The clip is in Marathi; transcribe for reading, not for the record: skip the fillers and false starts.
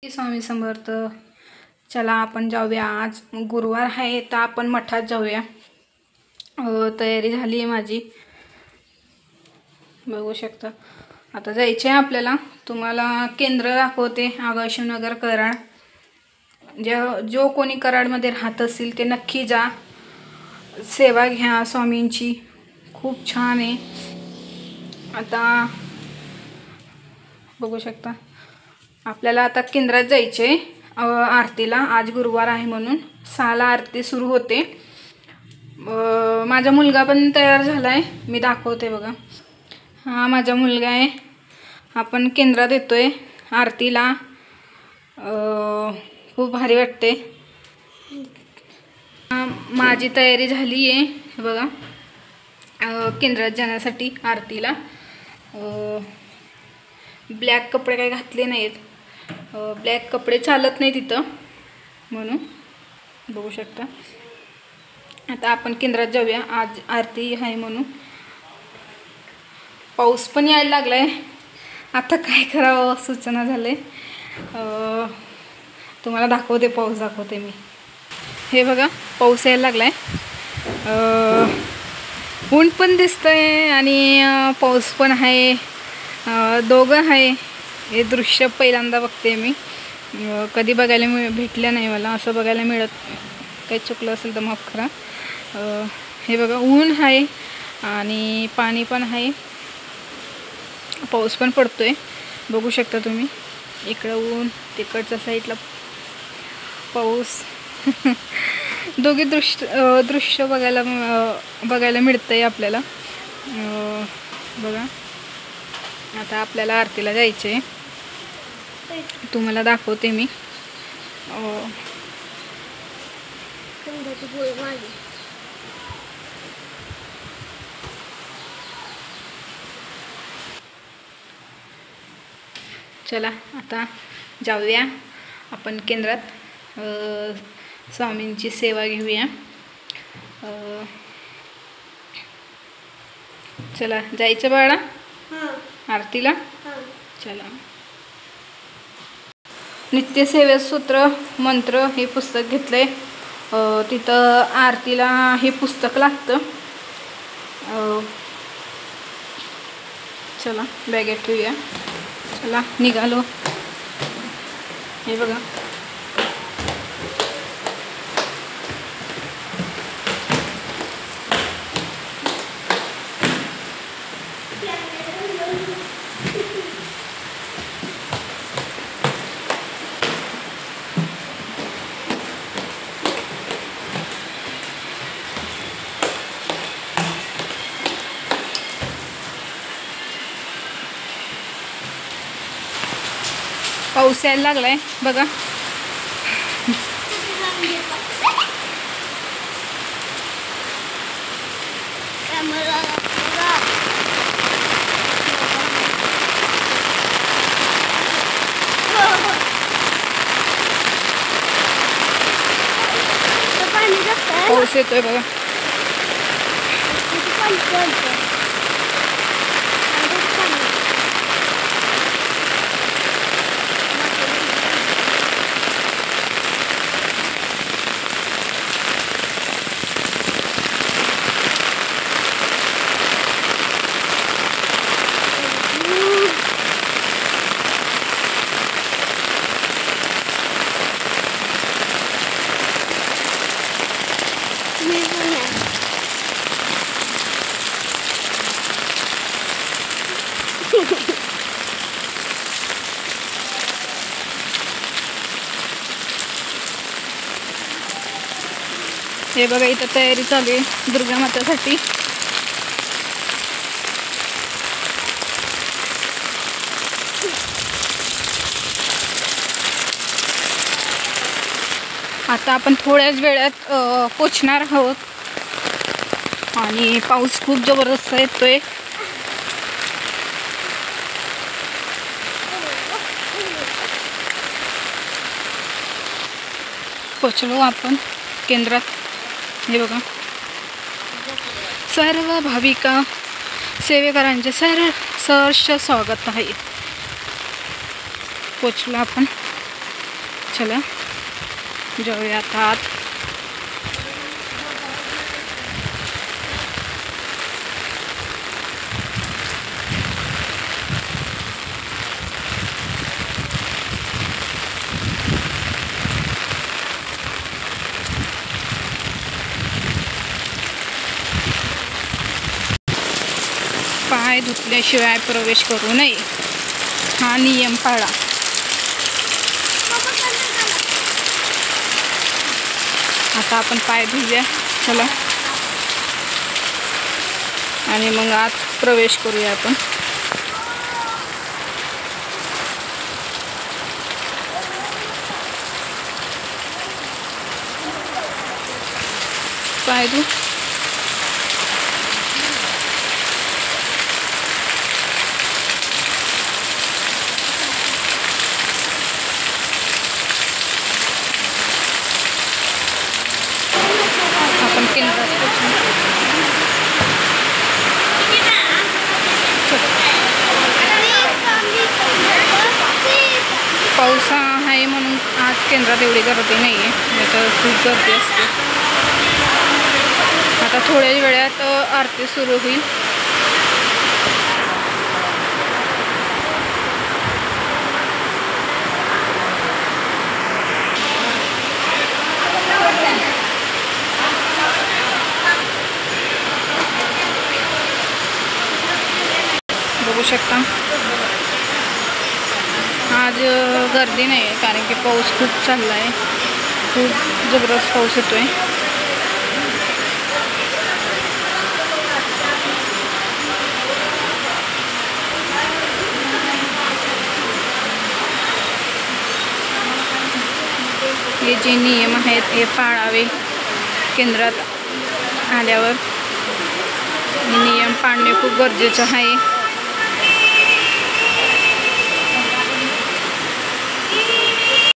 स्वामी समर्थ. चला आपण जाऊया. आज गुरुवार आहे तर आपण मठात जाऊया. तयारी झाली आहे माझी, बघू शकता. आता जायचे आहे आपल्याला. तुम्हाला केंद्र दाखवते, आकाशनगर कराड. जो कोणी कराडमध्ये राहत असेल ते नक्की जा, सेवा घ्या स्वामींची, खूप छान आहे. आता बघू शकता आपल्याला आता केंद्रात जायचे आरतीला. आज गुरुवार आहे म्हणून 6ला आरती सुरू होते. माझा मुलगा पण तयार झाला आहे, मी दाखवते बघा. हा माझा मुलगा आहे. आपण केंद्रात येतोय आरतीला. खूप भारी वाटते. माझी तयारी झाली आहे बघा केंद्रात जाण्यासाठी आरतीला. ब्लॅक कपडे काही घातले नाहीत, ब्लॅक कपडे चालत नाही तिथं म्हणून. बघू शकता. आता आपण केंद्रात जाऊया, आज आरती आहे म्हणून. पाऊस पण यायला लागलाय. आता काय करावं सूचना झाले. तुम्हाला दाखवते, पाऊस दाखवते मी. हे बघा पाऊस यायला लागलाय. ऊन पण दिसतंय आणि पाऊस पण आहे, दोघं आहे. हे दृश्य पहिल्यांदा बघते मी, कधी बघायला भेटलं नाही मला. असं बघायला मिळत, काही चुकलं असेल तर माफ करा. हे बघा ऊन आहे आणि पाणी पण आहे, पाऊस पण पडतोय. बघू शकता तुम्ही. इकडं ऊन, तिकडच्या साईडला पाऊस. दोघे दृश्य बघायला मिळतंय आपल्याला. बघा आता आपल्याला आरतीला जायचे, तुम्हाला दाखवते मी. चला आता जाऊया आपण केंद्रात, स्वामींची सेवा घेऊया. चला जायचं बाळा आरतीला. चला. नित्यसेवे सूत्र मंत्र हे पुस्तक घेतलंय. तिथं आरतीला हे पुस्तक लागतं. चला बॅगेत ठेवूया. चला निघालो. हे बघा पाऊस यायला लागलाय बघा. पाऊस येतोय बघा. हे बघा इथं तयारी चालू आहे दुर्गा मातासाठी. आता आपण थोड्याच वेळात पोचणार आहोत आणि पाऊस खूप जबरदस्त येतोय. पोचलो आपण केंद्रात. हे बघा सर्व भाविका सेवेकरांचे सहर्ष स्वागत आहे. पोचलो आपण. चला जाऊया आता आत. पाय धुतल्याशिवाय प्रवेश करू नये हा नियम पाळा. आता आपण पाय धुऊया चला आणि मग आत प्रवेश करूया आपण. पाय धु. आपण केंद्रात पाऊस आहे म्हणून आज केंद्रात एवढी गर्दी नाही आहे, नाही तर खूप गर्दी असते. आता थोड्या वेळात आरती सुरू होईल. बघू शकता आज गर्दी नाही आहे कारण की पाऊस खूप चालला आहे, खूप जबरदस्त पाऊस येतोय. हे जे नियम आहेत हे पाळावे. केंद्रात आल्यावर हे नियम पाळणे खूप गरजेचं आहे.